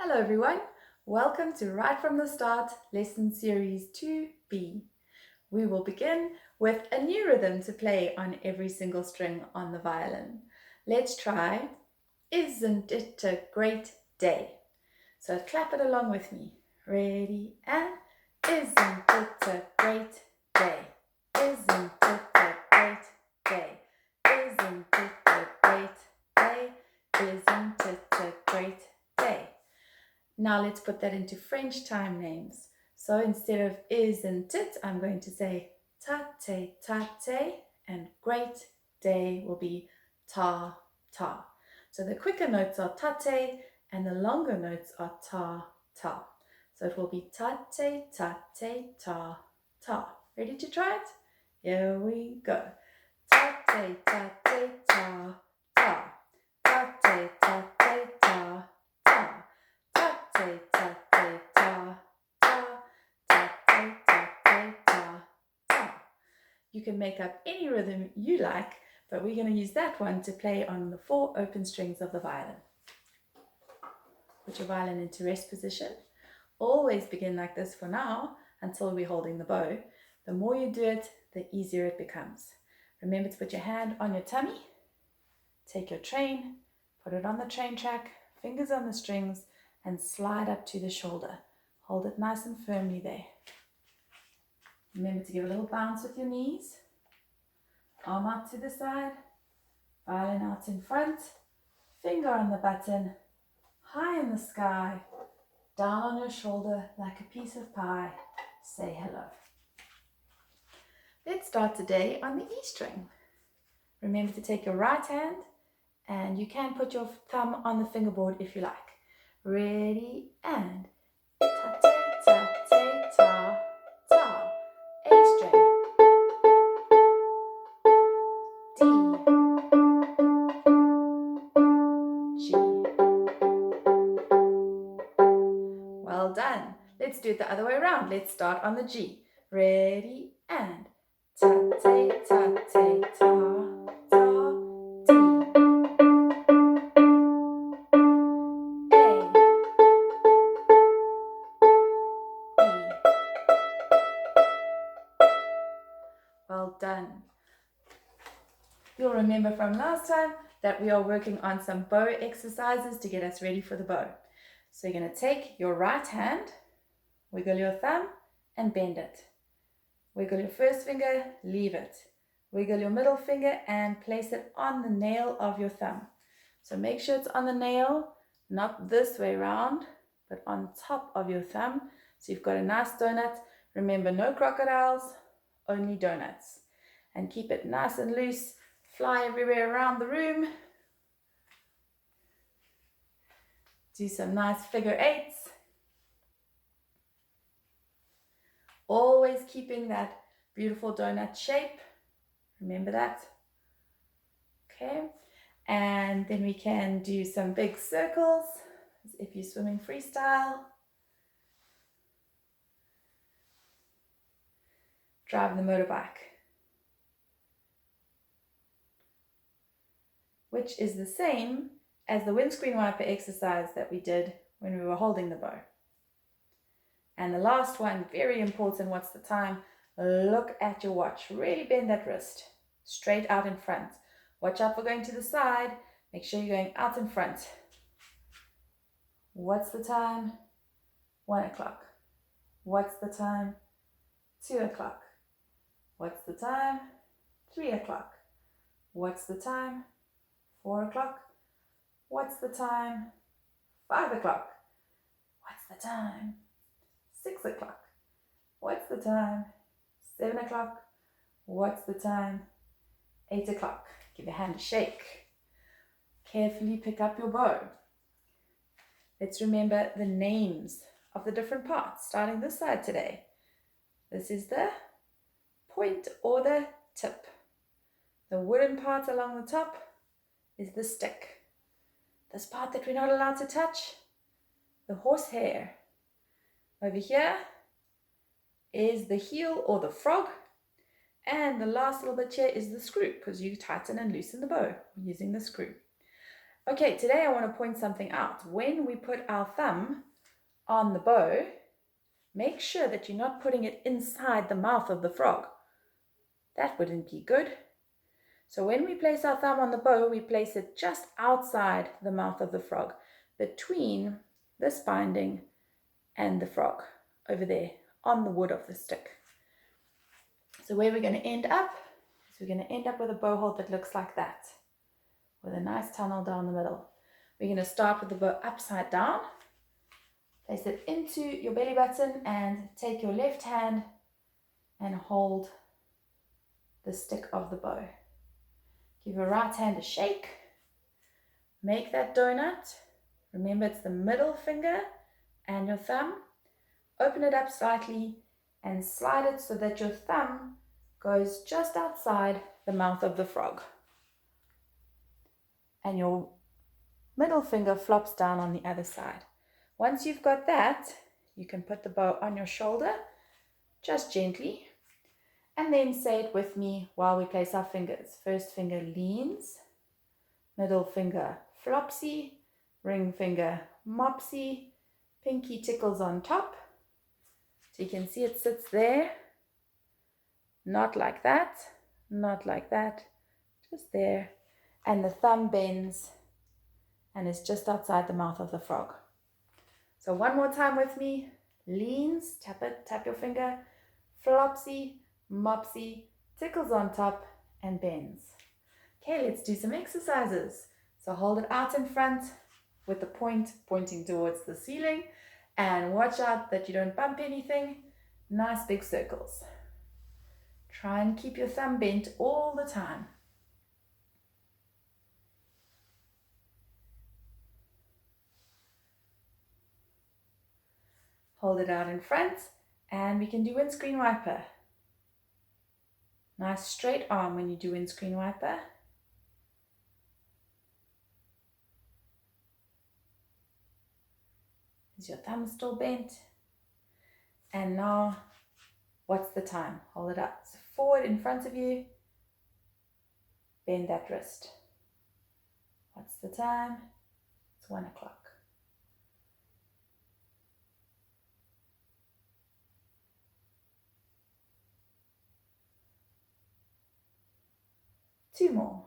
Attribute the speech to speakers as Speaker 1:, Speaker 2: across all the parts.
Speaker 1: Hello everyone, welcome to Right from the Start Lesson Series 2B. We will begin with a new rhythm to play on every single string on the violin. Let's try Isn't It a Great Day? So clap it along with me. Ready and isn't it a great day? Isn't it a great day? Isn't it a great day? Isn't it a great day? Now let's put that into French time names. So instead of isn't it, I'm going to say tate tate, and great day will be ta ta. So the quicker notes are tate and the longer notes are ta ta. So it will be tate tate ta ta. Ready to try it? Here we go. Tate tate ta ta. Tate tate ta ta. Ta ta ta ta ta ta ta ta ta. You can make up any rhythm you like, but we're going to use that one to play on the 4 open strings of the violin. Put your violin into rest position. Always begin like this for now until we're holding the bow. The more you do it, the easier it becomes. Remember to put your hand on your tummy. Take your train, put it on the train track, fingers on the strings, and slide up to the shoulder. Hold it nice and firmly there. Remember to give a little bounce with your knees. Arm out to the side, violin out in front, finger on the button, high in the sky, down on your shoulder like a piece of pie. Say hello. Let's start today on the E string. Remember to take your right hand, and you can put your thumb on the fingerboard if you like. Ready and ta ta ta ta ta ta. A string. D. G. Well done. Let's do it the other way around. Let's start on the G. Ready and ta ta ta ta ta ta. D. Well done. You'll remember from last time that we are working on some bow exercises to get us ready for the bow. So you're going to take your right hand, wiggle your thumb and bend it. Wiggle your first finger, leave it. Wiggle your middle finger and place it on the nail of your thumb. So make sure it's on the nail, not this way around, but on top of your thumb. So you've got a nice donut. Remember, no crocodiles, only donuts. And keep it nice and loose. Fly everywhere around the room. Do some nice figure eights. Always keeping that beautiful donut shape. Remember that. Okay. And then we can do some big circles as if you're swimming freestyle. Drive the motorbike, which is the same as the windscreen wiper exercise that we did when we were holding the bow. And the last one, very important, what's the time? Look at your watch. Really bend that wrist straight out in front. Watch out for going to the side. Make sure you're going out in front. What's the time? 1 o'clock. What's the time? 2 o'clock. What's the time? 3 o'clock. What's the time? 4 o'clock. What's the time? 5 o'clock. What's the time? 6 o'clock. What's the time? 7 o'clock. What's the time? 8 o'clock. Give your hand a shake. Carefully pick up your bow. Let's remember the names of the different parts, starting this side today. This is the point or the tip. The wooden part along the top is the stick. This part that we're not allowed to touch, the horsehair. Over here is the heel or the frog. And the last little bit here is the screw, because you tighten and loosen the bow using the screw. Okay, today I want to point something out. When we put our thumb on the bow, make sure that you're not putting it inside the mouth of the frog. That wouldn't be good. So when we place our thumb on the bow, we place it just outside the mouth of the frog, between this binding and the frog, over there on the wood of the stick. So where we're going to end up is we're going to end up with a bow hold that looks like that, with a nice tunnel down the middle. We're going to start with the bow upside down, place it into your belly button, and take your left hand and hold the stick of the bow. Give your right hand a shake. Make that donut. Remember, it's the middle finger and your thumb. Open it up slightly and slide it so that your thumb goes just outside the mouth of the frog. And your middle finger flops down on the other side. Once you've got that, you can put the bow on your shoulder, just gently, and then say it with me while we place our fingers. First finger leans, middle finger flopsy, ring finger mopsy, pinky tickles on top. So you can see it sits there, not like that, not like that, just there. And the thumb bends and is just outside the mouth of the frog. So one more time with me. Leans, tap it, tap your finger, flopsy, mopsy, tickles on top, and bends. Okay, let's do some exercises. So hold it out in front with the point pointing towards the ceiling, and watch out that you don't bump anything. Nice big circles. Try and keep your thumb bent all the time. Hold it out in front, and we can do windscreen wiper. Nice straight arm when you do windscreen wiper. Is your thumb still bent? And now, what's the time? Hold it up forward in front of you. Bend that wrist. What's the time? It's 1 o'clock. Two more.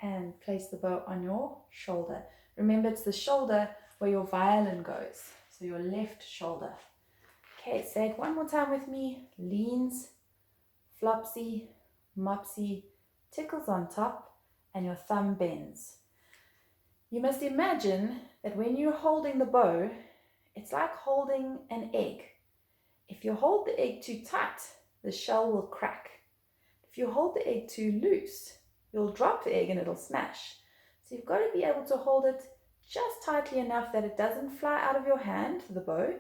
Speaker 1: And place the bow on your shoulder. Remember, it's the shoulder where your violin goes. So your left shoulder. Okay, say it one more time with me. Leans, flopsy, mopsy, tickles on top, and your thumb bends. You must imagine that when you're holding the bow, it's like holding an egg. If you hold the egg too tight, the shell will crack. If you hold the egg too loose, you'll drop the egg and it'll smash. So you've got to be able to hold it just tightly enough that it doesn't fly out of your hand, the bow,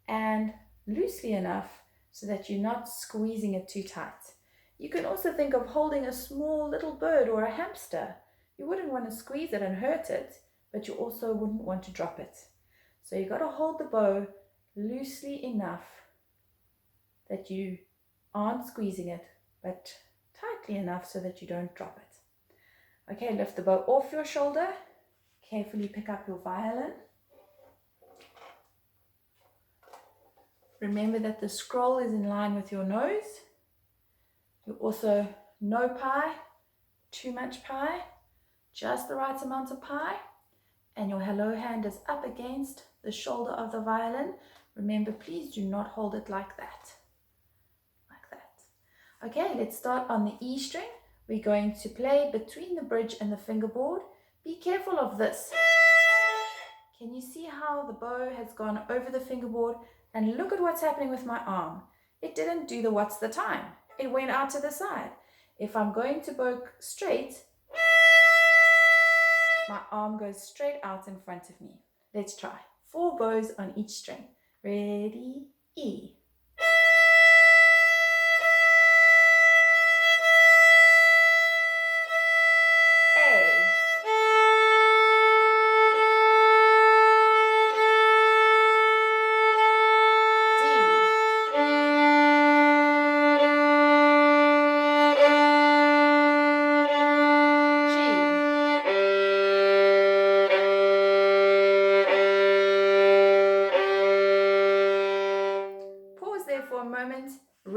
Speaker 1: and loosely enough so that you're not squeezing it too tight. You can also think of holding a small little bird or a hamster. You wouldn't want to squeeze it and hurt it, but you also wouldn't want to drop it. So you've got to hold the bow loosely enough that you aren't squeezing it, but tightly enough so that you don't drop it. Okay, lift the bow off your shoulder. Carefully pick up your violin. Remember that the scroll is in line with your nose. You also no pie, too much pie, just the right amount of pie. And your hello hand is up against the shoulder of the violin. Remember, please do not hold it like that. Okay, let's start on the E string. We're going to play between the bridge and the fingerboard. Be careful of this. Can you see how the bow has gone over the fingerboard? And look at what's happening with my arm. It didn't do the what's the time. It went out to the side. If I'm going to bow straight, my arm goes straight out in front of me. Let's try. 4 bows on each string. Ready, E.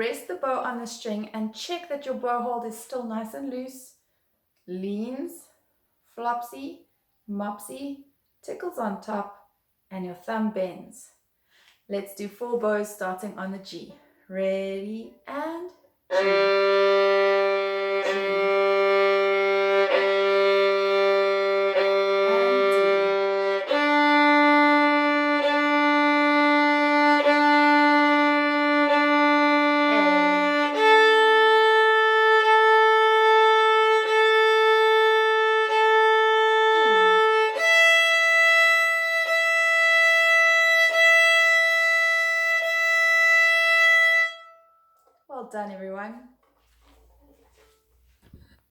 Speaker 1: rest the bow on the string and check that your bow hold is still nice and loose. Leans, flopsy, mopsy, tickles on top, and your thumb bends. Let's do 4 bows starting on the G. Ready, and G.